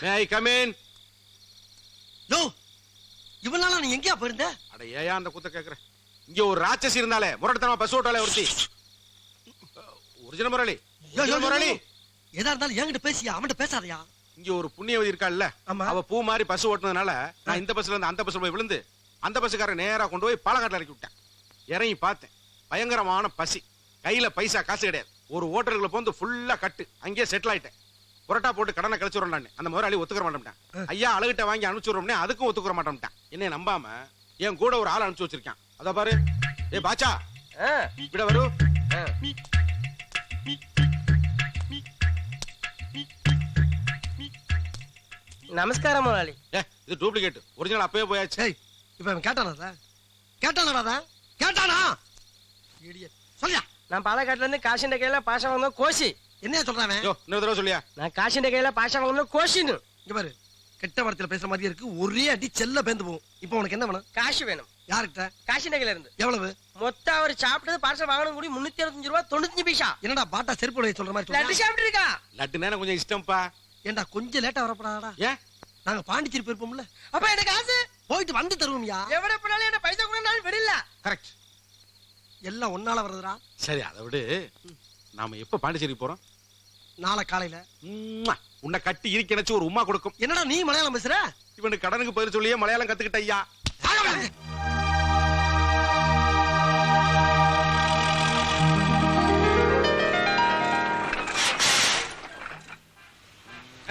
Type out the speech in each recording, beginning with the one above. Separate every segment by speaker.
Speaker 1: May I come in?
Speaker 2: யோ, இவனால நீ எங்கயா போயிருந்த?
Speaker 1: அட ஏயா அந்த குத்த கேக்குறேன். இங்க ஒரு ராட்சசி இருந்தாலே முரட்டத்தனமா பஸ் ஓட்டாலே ஒருத்தி. ஒரிஜினல் முரளி. முரளி
Speaker 2: எதா இருந்தாலும் என்கிட்ட பேசியா, அவன்கிட்ட பேசாதயா.
Speaker 1: இங்க ஒரு புண்ணியவதி இருக்காள்ல, அவ பூ மாதிரி பஸ் ஓட்டுனதுனால நான் இந்த பஸ்ல இருந்து அந்த பஸ்ல போய் விழுந்து அந்த பஸ்ஸுக்காரன் நேரா கொண்டு போய் பாலக்காட்டுல இறக்கி விட்டேன். இறங்கி பார்த்தேன், பயங்கரமான பசி, கையில பைசா காசு கிடையாது. ஒரு ஹோட்டலுக்குள்ள போந்து ஃபுல்லா கட்டு, அங்கேயே செட்டில் ஆயிட்டேன். புரட்டா போட்டு கடனை கழிச்சுறோம். அந்த முதலாளி ஒத்துக்கிற மாட்டேன். ஐயா அழகிட்ட வாங்கி அனுப்பிச்சுறோம்னே அதுக்கும் ஒத்துக்கிற மாட்டேன். என்ன நம்பாம என் கூட ஒரு ஆள் அனுப்பிச்சு வச்சிருக்கான். அத பாரு. ஏ பாச்சா, இப்படி வரு.
Speaker 3: நமஸ்காரம் முதலாளி.
Speaker 1: இது டூப்ளிகேட், ஒரிஜினல் அப்பவே போயாச்சு.
Speaker 2: இப்ப அவன் கேட்டானா? கேட்டானா? சொல்லியா?
Speaker 3: நான் பாலக்காட்டுல இருந்து காசிண்ட கையில பாஷா வாங்க கோஷி.
Speaker 2: என்ன சொல்றான்?
Speaker 1: இன்னொரு தடவை சொல்லியா?
Speaker 3: நான் காசிண்ட கையில பாஷா வாங்க கோஷின்னு.
Speaker 2: இங்க பாரு, கெட்ட வார்த்தையில பேசுற மாதிரி இருக்கு. ஒரே அடி செல்ல பேந்து போகும். இப்போ உனக்கு என்ன வேணும்?
Speaker 3: காசு வேணும்.
Speaker 2: யாருக்கிட்ட?
Speaker 3: காசிண்ட கையில இருந்து.
Speaker 2: எவ்வளவு?
Speaker 3: மொத்தம் அவர் சாப்பிட்டது பார்சல் வாங்கணும் கூடி 365 ரூபாய் 95 பைசா.
Speaker 2: என்னடா பாட்டா செருப்பு உடைய சொல்ற மாதிரி
Speaker 3: லட்டு சாப்பிட்டு இருக்கா?
Speaker 1: லட்டு நேரம் கொஞ்சம் இஷ்டம்ப்பா.
Speaker 2: ஏண்டா கொஞ்சம் லேட்டா வரப்படாதா?
Speaker 1: ஏன்?
Speaker 2: நாங்க பாண்டிச்சேரி போயிருப்போம்ல.
Speaker 3: அப்ப எனக்கு காசு
Speaker 2: போயிட்டு வந்து தருவோம்யா.
Speaker 3: எவ்வளவு பண்ணாலும் என்ன பைசா கூட நான் விடல.
Speaker 1: கரெக்ட்.
Speaker 2: எல்லாம் ஒன்னால வருதுடா.
Speaker 1: சரி, அதை விடு. நாம எப்ப பாண்டிச்சேரி போறோம்?
Speaker 2: நாளை காலையில.
Speaker 1: உன்னை கட்டி இறுக்கி நினைச்சு ஒரு உமா கொடுக்கும்.
Speaker 2: என்னடா நீ மலையாளம் பேசுற?
Speaker 1: இவனுக்கு கடனுக்கு பதில் சொல்லியே மலையாளம் கத்துக்கிட்ட ஐயா.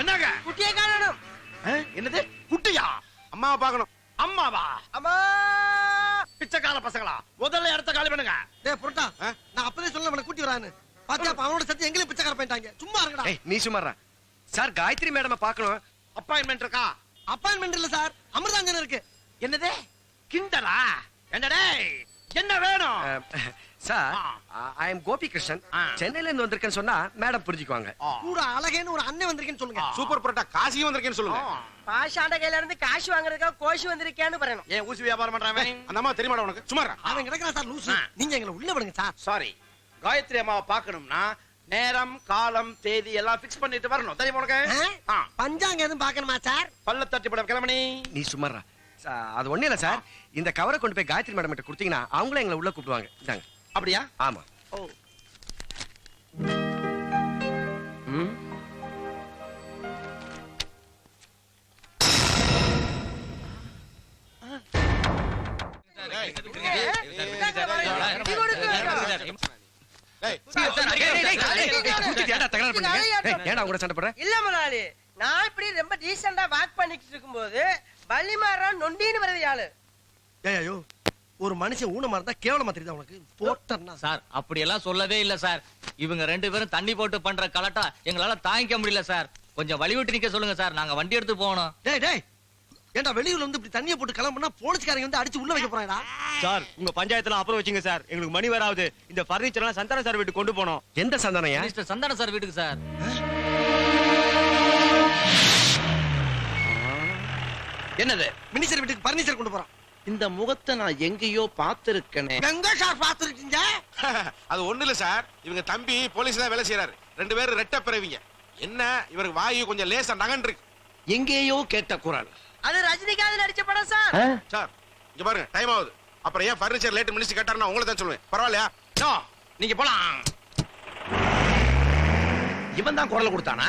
Speaker 3: என்னங்க? குட்டியை காணணும்.
Speaker 1: என்னது குட்டியா? அம்மாவை பார்க்கணும்.
Speaker 3: அம்மாவா? அம்மா பிச்சைக்கார பசங்களா, முதல்ல இடத்த காலி பண்ணுங்க.
Speaker 2: டேய் புரட்டா, நான் அப்பவே சொல்ல அவனை கூட்டி வரான்னு. பாத்தியா, அவனோட சத்தி எங்களே பிச்சைக்கார போயிட்டாங்க. சும்மா இருங்கடா.
Speaker 4: நீ சும்மாறா சார். காயத்ரி மேடம் பார்க்கணும்.
Speaker 3: அப்பாயின்மெண்ட் இருக்கா?
Speaker 2: அப்பாயின்மெண்ட் இல்ல சார், அமிர்தாஞ்சன் இருக்கு.
Speaker 3: என்னது கிண்டலா? என்னடே என்ன வேணும்?
Speaker 4: சார், ஐ அம் கோபி கிருஷ்ணன். சென்னையில இருந்து வந்திருக்கேன்னு சொன்னா மேடம் புரிஞ்சுக்குவாங்க.
Speaker 2: கூட அழகேன்னு ஒரு அண்ணன் வந்திருக்கேன்னு சொல்லுங்க.
Speaker 1: சூப்பர் புரோட்டா காசியும் வந்திருக்கேன்னு சொல்லுங்க.
Speaker 3: பாஷாண்ட கையில இருந்து காசு வாங்குறதுக்கா கோஷி வந்திருக்கேன்னு சொல்லணும்.
Speaker 1: ஏன் ஊசி வியாபாரம் பண்றவன் அந்த அம்மா தெரியுமாடா உனக்கு? சும்மா
Speaker 2: அவன் கிடக்குறான் சார் லூசு. நீங்க எங்களை உள்ள விடுங்க சார்.
Speaker 5: சாரி, காயத்ரி அம்மாவை பார்க்கணும்னா நேரம் காலம் தேதி எல்லாம் பிக்ஸ் பண்ணிட்டு வரணும். தெரியுமா உனக்கு?
Speaker 2: பஞ்சாங்க எதுவும் பார்க்கணுமா சார்?
Speaker 5: பல்ல தட்டி படம் கிளம்பி.
Speaker 4: நீ சும்மாறா. அது ஒண்ணு இல்ல சார், இந்த கவரை கொண்டு போய் காயத்ரி மேடம் கிட்ட கொடுத்தீங்கன்னா அவங்களே எங்களை உள்ள கூப்பிடுவாங்க. இந்தாங்க.
Speaker 5: அப்படியா?
Speaker 4: ஆமா.
Speaker 5: ஓ.
Speaker 3: இல்ல முதலாளி, நான் இப்படி ரொம்ப டீசெண்டா வாக் பண்ணிட்டு இருக்கும்போது வள்ளிமாறா நொண்டின்னு வருது ஆளு.
Speaker 2: ஏய்யோ, ஒரு மனுஷன் ஊனமா இருந்தா கேவலமா தெரியுதா உனக்கு? போட்டர்னா
Speaker 6: சார் அப்படி எல்லாம் சொல்லவே இல்ல சார். இவங்க 2 பேரும் தண்ணி போட்டு பண்ற கலட்டா எங்களால தாங்கிக்க முடியல சார். கொஞ்சம் வழி விட்டு நிக்க சொல்லுங்க சார், நாங்க வண்டி எடுத்து போகணும்.
Speaker 2: டேய் டேய், ஏண்டா வெளியூர்ல வந்து இப்படி தண்ணியை போட்டு கிளம்புனா போலீஸ்காரங்க வந்து அடிச்சு உள்ள வைக்க போறாங்கடா.
Speaker 7: சார் உங்க பஞ்சாயத்துல அப்புறம் வச்சுங்க சார், எங்களுக்கு மணி வராது. இந்த பர்னிச்சர் எல்லாம் சந்தான சார் வீட்டுக்கு கொண்டு போனோம்.
Speaker 4: எந்த சந்தானையா?
Speaker 6: மிஸ்டர் சந்தான சார் வீட்டுக்கு சார்.
Speaker 5: என்னது?
Speaker 2: மினிஸ்டர் வீட்டுக்கு பர்னிச்சர் கொண்டு போறான்.
Speaker 5: இந்த முகத்தை நான் எங்கேயோ பார்த்திருக்கேனே.
Speaker 2: எங்க சார் பாத்துருக்கீங்க?
Speaker 1: அது ஒண்ணு இல்ல சார், இவங்க தம்பி போலீஸ் தான் வேலை செய்யறாரு. 2 பேரும் ரெட்ட பிறவிங்க. என்ன இவருக்கு வாயு கொஞ்சம் லேசா நகன் இருக்கு.
Speaker 5: எங்கேயோ கேட்ட குரல்.
Speaker 3: அது ரஜினிகாந்த் நடிச்ச படம் சார்.
Speaker 1: சார் இங்க பாருங்க, டைம் ஆகுது. அப்புறம் ஏன் பர்னிச்சர் லேட் மினிஸ்டர் கேட்டாருன்னா உங்களை தான் சொல்லுவேன். பரவாயில்லையா?
Speaker 5: நோ, நீங்க போலாம். இவன் தான் குரல் கொடுத்தானா?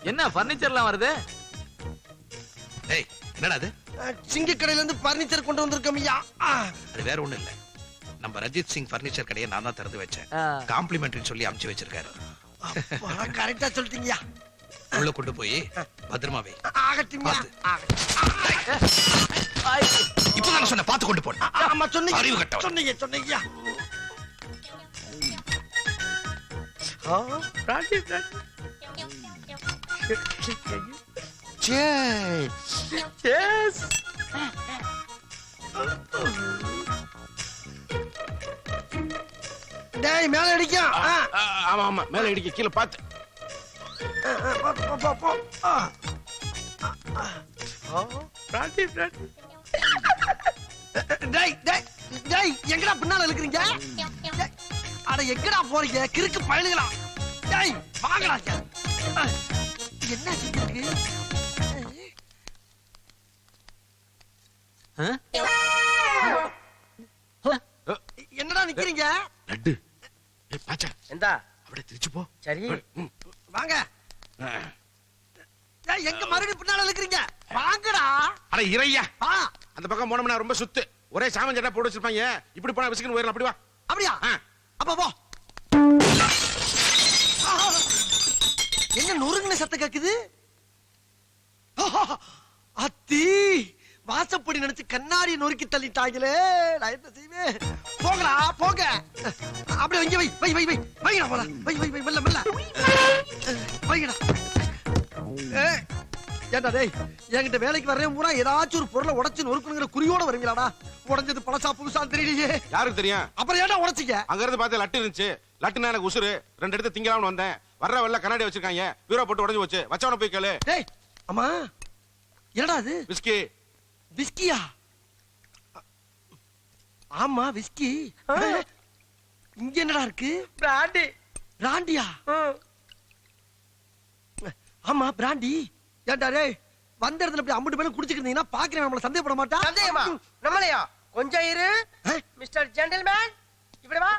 Speaker 6: என்ன பர்னிச்சர்லாம் வருது?
Speaker 8: ஏய், என்னடா அது?
Speaker 2: சிங்க கடையில இருந்து பர்னிச்சர் கொண்டு வந்திருக்கோம் ஐயா.
Speaker 8: அது வேற ஒண்ணும் இல்ல, நம்ம ரஜித் சிங் பர்னிச்சர் கடையை நான் தான் திறந்து வச்சேன். காம்ப்ளிமெண்ட்னு சொல்லி அனுப்பிச்சு வச்சிருக்காரு.
Speaker 2: கரெக்டா சொல்லிட்டீங்கயா.
Speaker 8: உள்ள கொண்டு போய் பத்திரமா வை.
Speaker 2: ஆகட்டும்யா.
Speaker 8: இப்பதான் சொன்ன பார்த்து கொண்டு போன.
Speaker 2: ஆமா சொன்னீங்க.
Speaker 8: அறிவு கட்டவன்.
Speaker 2: சொன்னீங்க சொன்னீங்கயா. டேய் மேல அடிக்கும்.
Speaker 1: ஆமா ஆமா, மேல இடிக்க, கீழே பார்த்து.
Speaker 2: டேய் டேய் டேய், எங்கடா பின்னால இழுக்குறீங்க? அட எங்கடா போறீங்க கிறுக்கு பயலுகளா? டேய் வா வாங்கடா சார். என்ன செஞ்சிருக்கு? என்னடா நிக்கிறீங்க?
Speaker 1: லட்டு ஏய் பாச்சா
Speaker 3: எந்தா
Speaker 1: அப்படியே திருச்சு போ.
Speaker 3: சரி
Speaker 2: வாங்க. ஏய், எங்க மறுபடியும் பின்னால இருக்கிறீங்க? வாங்கடா.
Speaker 1: அட இறையா
Speaker 2: ஆ,
Speaker 1: அந்த பக்கம் போனோம்னா ரொம்ப சுத்து ஒரே சாமன் சட்டை போட்டு வச்சிருப்பாங்க. இப்படி போனா விசிக்கன் போயிடலாம். அப்படி வா.
Speaker 2: அப்படியா?
Speaker 1: ஆ.
Speaker 2: அப்ப போ. என்ன நொறுங்குன சத்தம் கேக்குது? அத்தி வாசப்படி நினைச்சு கண்ணாடி நொறுக்கி தள்ளிட்டாங்களே. நான் என்ன செய்வேன்? போங்கடா போங்க. அப்படியே இங்க வை வை வை வை வைங்கடா போல. வை வை வை மெல்ல மெல்ல வைங்கடா. ஏய், ஏண்டா டேய், என்கிட்ட வேலைக்கு வர்றேன் பூரா ஏதாச்சும் ஒரு பொருளை உடைச்சு நொறுக்கணுங்கிற குறியோட வருவீங்களாடா? உடைஞ்சது பழசா புதுசான்னு தெரியலையே.
Speaker 1: யாருக்கு தெரியும்?
Speaker 2: அப்புறம் ஏன்டா உடைச்சிக்க?
Speaker 1: அங்க இருந்து பார்த்து லட்டு இருந்துச்சு. லட்டுனா எனக்கு உசுரு. 2 எடுத்து திங்கலாம்னு வந்தேன். வர்ற வெள்ள கண்ணாடி வச்சிருக்காங்க. பீரோ போட்டு உடைஞ்சு போச்சு. வச்சவன போய் கேளு.
Speaker 2: டேய் அம்மா, என்னடா அது?
Speaker 1: விஸ்கி.
Speaker 2: விஸ்கியா? ஆமா விஸ்கி. இங்க என்னடா இருக்கு?
Speaker 3: பிராண்டி.
Speaker 2: பிராண்டியா? ஆமா பிராண்டி. ஏன்டா டேய், வந்த இடத்துல இப்படி அம்புட்டு பேரும் குடிச்சிட்டு இருந்தீங்கன்னா பாக்குறேன் நம்மள சந்தேகப்பட மாட்டா?
Speaker 3: சந்தேகமா? நம்மளையா? கொஞ்சம் இரு மிஸ்டர் ஜென்டில்மேன், இப்படி வா.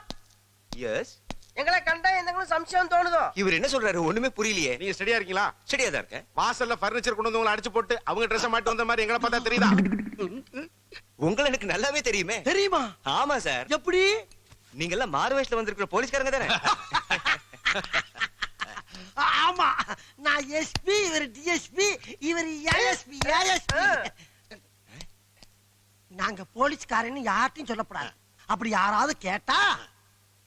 Speaker 9: எஸ்.
Speaker 3: எங்களை கண்டா எந்த சம்சயம் தோணுதோ?
Speaker 9: இவர் என்ன சொல்றாரு ஒண்ணுமே புரியலையே.
Speaker 1: நீங்க ஸ்டடியா இருக்கீங்களா?
Speaker 9: ஸ்டடியா தான் இருக்கேன்.
Speaker 1: வாசல்ல பர்னிச்சர் கொண்டு வந்து உங்களை அடிச்சு போட்டு அவங்க ட்ரெஸ் மாட்டி வந்த மாதிரி எங்களை பார்த்தா தெரியுதா?
Speaker 9: உங்களை எனக்கு நல்லாவே தெரியுமே.
Speaker 2: தெரியுமா?
Speaker 9: ஆமா சார்.
Speaker 2: எப்படி?
Speaker 9: நீங்க எல்லாம் மாறு வயசுல வந்திருக்கிற போலீஸ்காரங்க தானே?
Speaker 2: ஆமா, நான் எஸ்பி, இவர் டிஎஸ்பி, இவர் ஏஎஸ்பி. நாங்க போலீஸ்காரன்னு யார்ட்டையும் சொல்லக்கூடாது. அப்படி யாராவது கேட்டா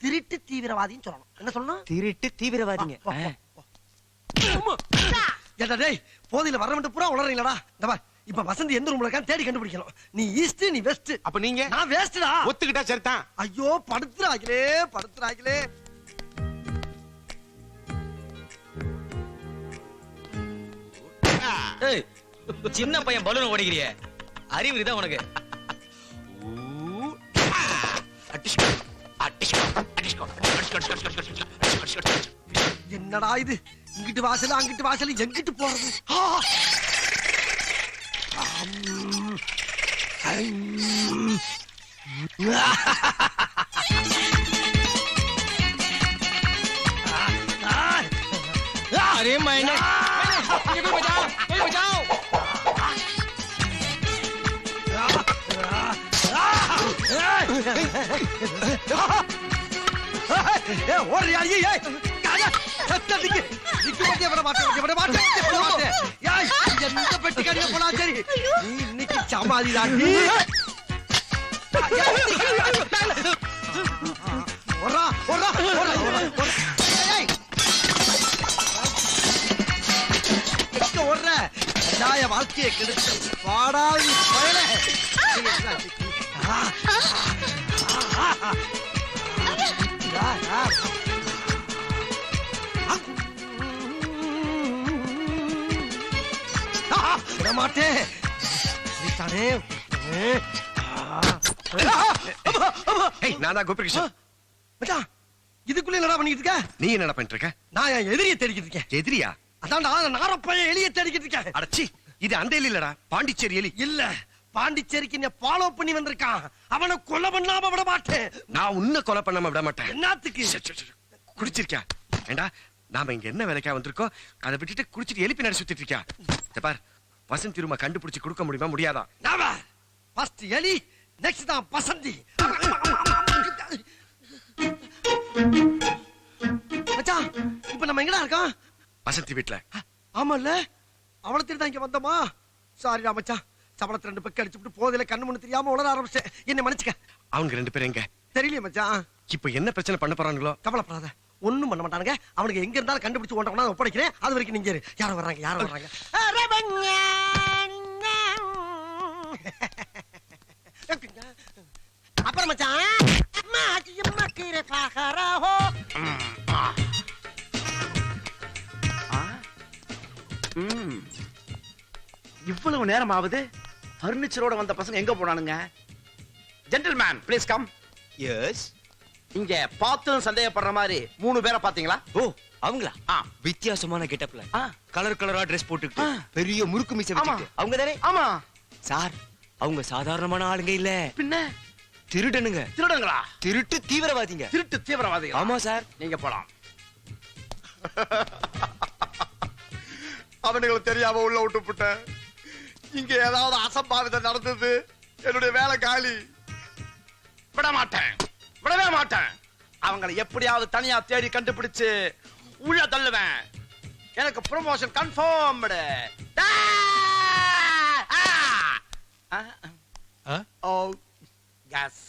Speaker 2: திருட்டு தீவிரவாதின்னு சொல்லணும். என்ன சொல்லணும்?
Speaker 9: திருட்டு தீவிரவாதிங்க.
Speaker 2: ஏண்டா டேய், போதையில வர வேண்டிய பூரா உளறீங்களடா. இந்த பார், இப்ப வசந்தி எந்த ரூம்ல இருக்கான்னு தேடி கண்டுபிடிக்கணும். நீ ஈஸ்ட், நீ வெஸ்ட்.
Speaker 1: அப்ப நீங்க?
Speaker 2: நான் வேஸ்டா.
Speaker 1: ஒத்துக்கிட்டா சரிதான்.
Speaker 2: ஐயோ படுத்துறாங்களே படுத்துறாங்களே.
Speaker 6: ஏய், சின்ன பையன் பலூன் உடைக்கிறியே, அறிவு இருக்குதா உனக்கு?
Speaker 2: என்னடா இது? இங்கிட்டு வாசல் அங்கிட்டு வாசல் எங்கிட்டு போறது? ஆ! அம். ஐம்.
Speaker 6: अरे मैंने ये भी बचाओ, ये भी बचाओ।
Speaker 2: ஓடுறியா? ஏய், காஜா, சத்தம் நிக்கு. நிக்கு பத்தியா விட மாட்டேன், விட மாட்டேன், விட மாட்டேன். ஏய், எந்த பெட்டிக்காரியா போனா சரி, நீ இன்னைக்கு சமாதிதான். ஓடுறா, ஓடுறா, ஓடுறா, ஓடுறா. ஏய், எங்க ஓடுற? கடாய வாழ்க்கையை கெடுத்து வாடா நீ பயலே. ஆ, ஆ, ஆ, ஆ. மாட்டேன்.
Speaker 4: நான் தான் கோபிகிருஷ்ணன்.
Speaker 2: இதுக்குள்ள என்னடா பண்ணிட்டு இருக்க?
Speaker 4: நீ என்ன பண்ணிட்டு இருக்க?
Speaker 2: நான் என் எதிரியை தேடிக்கிட்டு இருக்கேன்.
Speaker 4: எதிரியா?
Speaker 2: அதான்டா நாரப்பைய எலியை தேடிக்கிட்டு இருக்கேன்.
Speaker 4: அடச்சி, இது அந்த எலி இல்லடா, பாண்டிச்சேரி எலி.
Speaker 2: இல்ல, பாண்டிச்சேரிக்கு என்ன ஃபாலோ பண்ணி வந்திருக்கான். அவனை கொலை பண்ணாம விட மாட்டேன்.
Speaker 4: நான் உன்னை கொலை பண்ணாம விட மாட்டேன்.
Speaker 2: என்னத்துக்கு?
Speaker 4: குடிச்சிருக்கியா? ஏண்டா, நாம இங்க என்ன வேலைக்கா வந்திருக்கோம்? அதை விட்டுட்டு குடிச்சிட்டு எலிப்பி நடி சுத்திட்டு இருக்கியா? இந்த பார், வசந்த் திரும்ப கண்டுபிடிச்சு கொடுக்க முடியுமா? முடியாதா?
Speaker 2: நாம ஃபர்ஸ்ட் எலி, நெக்ஸ்ட் தான் வசந்தி. மச்சான், இப்ப நம்ம எங்கடா இருக்கோம்?
Speaker 4: வசந்தி வீட்டுல.
Speaker 2: ஆமால்ல, அவளை தேடி தான் இங்க வந்தோமா? சாரிடா மச்சான், சபளத்தை 2 பெக்க அடிச்சுட்டு போதில கண்ணு மண்ணு தெரியாம உளர ஆரம்பிச்சேன். என்ன மன்னிச்சுக்க.
Speaker 4: அவங்க 2 பேரும் எங்க?
Speaker 2: தெரியலையே மச்சான்.
Speaker 4: இப்ப என்ன பிரச்சனை பண்ண போறாங்களோ?
Speaker 2: கவலைப்படாத, ஒண்ணும் பண்ண மாட்டானுங்க. அவனுக்கு எங்க இருந்தாலும் கண்டுபிடிச்சு ஒன்றா ஒப்படைக்கிறேன். அது வரைக்கும் நீங்க இரு. யாரோ வர்றாங்க, யாரோ வர்றாங்க. அப்புறம் மச்சான்,
Speaker 5: இவ்வளவு நேரம் ஆகுது. பர்னிச்சரோட வந்த பசங்க எங்க போனானுங்க? Gentleman please come.
Speaker 9: எஸ்.
Speaker 5: இங்க பார்த்தும் சந்தேகப்படுற மாதிரி 3 பேரை பாத்தீங்களா?
Speaker 9: ஓ, அவங்களா
Speaker 5: ஆ.
Speaker 9: வித்தியாசமான கெட்டப்ல
Speaker 5: ஆ.
Speaker 9: கலர் கலரா ட்ரெஸ் போட்டுக்கிட்டு பெரிய முறுக்கு மீசை வச்சுக்கிட்டு அவங்க தானே
Speaker 5: ஆமா
Speaker 9: சார் அவங்க சாதாரணமான ஆளுங்க இல்ல
Speaker 5: பின்ன
Speaker 9: திருடனுங்க
Speaker 5: திருடங்களா?
Speaker 9: திருட்டு தீவிரவாதிங்க
Speaker 5: திருட்டு தீவிரவாதிகள்.
Speaker 9: ஆமா சார்
Speaker 5: நீங்க போலாம்.
Speaker 2: அவனுங்களை தெரியாம உள்ள விட்டு போட்டேன். இங்க ஏதாவது அசம்பாவிதம் நடந்தது, என்னுடைய வேலை காலி.
Speaker 5: விட மாட்டேன், விடவே மாட்டேன். அவங்களை எப்படியாவது தனியா தேடி கண்டுபிடிச்சு உள்ள தள்ளுவேன். எனக்கு ப்ரமோஷன் கன்ஃபார்ம்டு.
Speaker 8: ஆ?
Speaker 5: கேஸ்.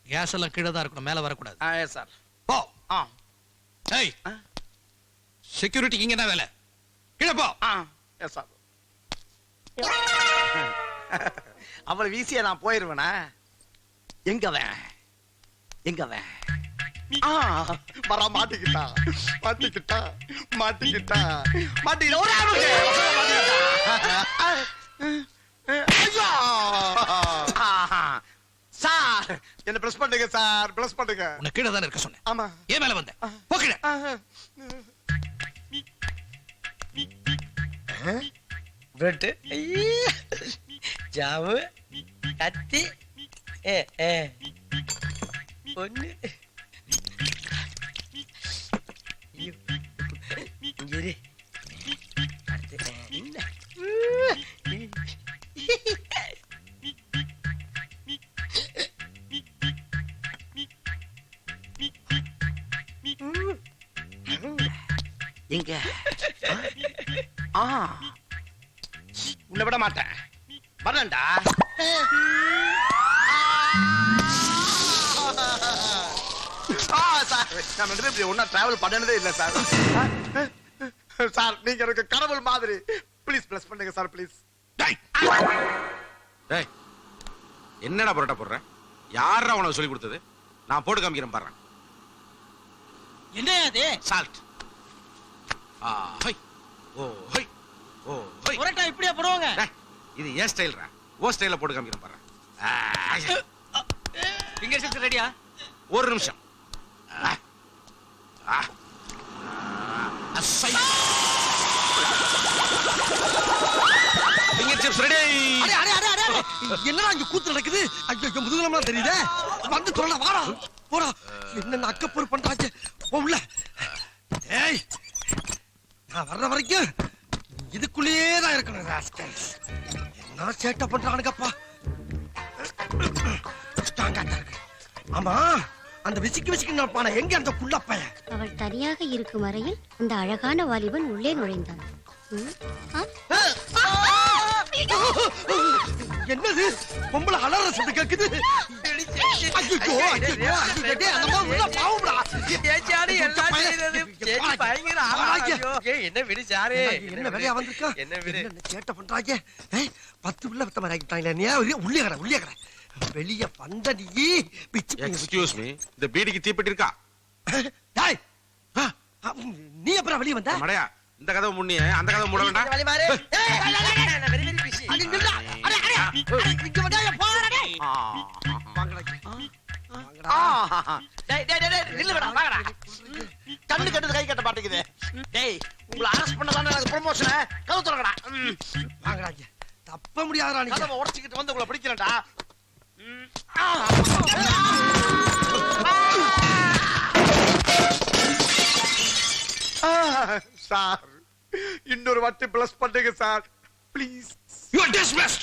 Speaker 8: கேஸ் எல்லாம் கீழே தான் இருக்கணும், மேல வரக்கூடாது.
Speaker 5: Yes sir.
Speaker 8: போ.
Speaker 5: ஆ
Speaker 8: ஏய், செக்யூரிட்டிக்கு இங்க என்ன வேலை? கீழே போ.
Speaker 5: Yes sir. அவளை வீசிய நான் போயிருவேனா? எங்கவன் எங்கவன்?
Speaker 2: வர மாட்டிக்கிட்டா மாட்டிக்கிட்டா மாட்டிக்கிட்டா மாட்டிக்கிட்டா ஒரு ஐயா! சார் என்ன பிரஸ் பண்ணுங்க சார், பிரஸ் பண்ணுங்க.
Speaker 8: உன்னை கீழே தானே இருக்க சொன்னேன்.
Speaker 2: ஆமா.
Speaker 8: ஏன் மேல வந்த? போ கீழே.
Speaker 3: பிரெட் ஜாமு கத்தி ஒண்ணு இரு. அடுத்து, என்ன?
Speaker 5: எங்க? உன்னை விட மாட்டேன். வரேன்டா.
Speaker 2: சார் நான் ரெண்டு பேரும் இப்படி ஒண்ணா டிராவல் பண்ணனதே இல்ல சார். சார் நீங்க எனக்கு கடவுள் மாதிரி. ப்ளீஸ் பிளஸ் பண்ணுங்க சார் ப்ளீஸ்.
Speaker 1: டேய் என்னடா புரோட்டா போடுற? யாரா உனக்கு சொல்லி கொடுத்தது? நான் போட்டு காமிக்கிறேன் பாரு.
Speaker 3: என்ன அது?
Speaker 1: சால்ட். ஹை ஓ ஹை ஓ ஹை.
Speaker 3: புரோட்டா இப்படியா போடுவாங்க?
Speaker 1: டேய் இது ஏன் ஸ்டைல்ரா? ஓ ஸ்டைல்ல போட்டு காமிக்கிறேன் பாரு.
Speaker 6: ஃபிங்கர் சிப்ஸ் ரெடியா?
Speaker 1: ஒரு நிமிஷம். Finger chips ready.
Speaker 2: அடே அடே அடே அடே என்னடா இங்க கூத்து நடக்குது? ஐயோ முதுகுலமா தெரியுதே. வந்து சொல்ல வாடா போடா. என்ன அக்கப்பூர் பண்றாங்க போ உள்ள. ஏய் நான் வர்ற வரைக்கும் இதுக்குள்ளேயே தான் இருக்கணும் ராஸ்கல்ஸ். என்ன சேட்டை பண்றானுங்கப்பா. ஸ்ட்ராங்கா இருக்கு. ஆமா அந்த விசிக்கு நடப்பான எங்க அந்த குள்ளப்பைய?
Speaker 10: அவள் தனியாக இருக்கும் வரையில் அந்த அழகான வாலிபன் உள்ளே நுழைந்தான்.
Speaker 2: என்னது பொம்பளை அலற சத்தம் கேக்குது? ஐயோ ஐயோ அந்த மாதிரி உள்ள பாவுடா.
Speaker 3: ஏச்சாடி எல்லாம் செய்யறது சேச்சி பயங்கர ஆராய்ச்சி. என்ன விடு சாரே.
Speaker 2: என்ன வேலையா வந்திருக்கா?
Speaker 3: என்ன விடு.
Speaker 2: என்ன சேட்டை பண்றாங்க? 10 பிள்ளை வித்த மாதிரி ஆக்கிட்டாங்களே. நீ உள்ளே கடை வெளிய வந்த நீ பிச்சு.
Speaker 1: எக்ஸ்கியூஸ் மீ, இந்த பீடிக்கு தீப்பெட்டி இருக்கா?
Speaker 2: டேய் நீ அப்புறம் வெளிய வந்த?
Speaker 1: மடையா இந்த கதவை முன்னிய அந்த கதவை மூட வேண்டாம்.
Speaker 3: வலி மாறு. நான் வெரி வெரி பிஸி.
Speaker 2: அடி நில்லுடா. அடே அடே அடே இங்க வந்தாயா போடா டேய். வாங்கடா.
Speaker 5: டேய் டேய் டேய் நில்லுடா வாங்கடா. கண்ணு கட்டது கை கட்ட மாட்டேங்குது. டேய் உங்களை அரெஸ்ட் பண்ணதானே எனக்கு ப்ரமோஷன். கதவு திறங்கடா.
Speaker 2: வாங்கடா. தப்ப முடியாதடா நீ.
Speaker 5: கதவை உடைச்சிட்டு வந்து உங்களை பிடிக்கிறேன்டா.
Speaker 2: சார் இன்னொரு வாட்டி பிளஸ் பண்ணுங்க sir please.
Speaker 8: You are dismissed.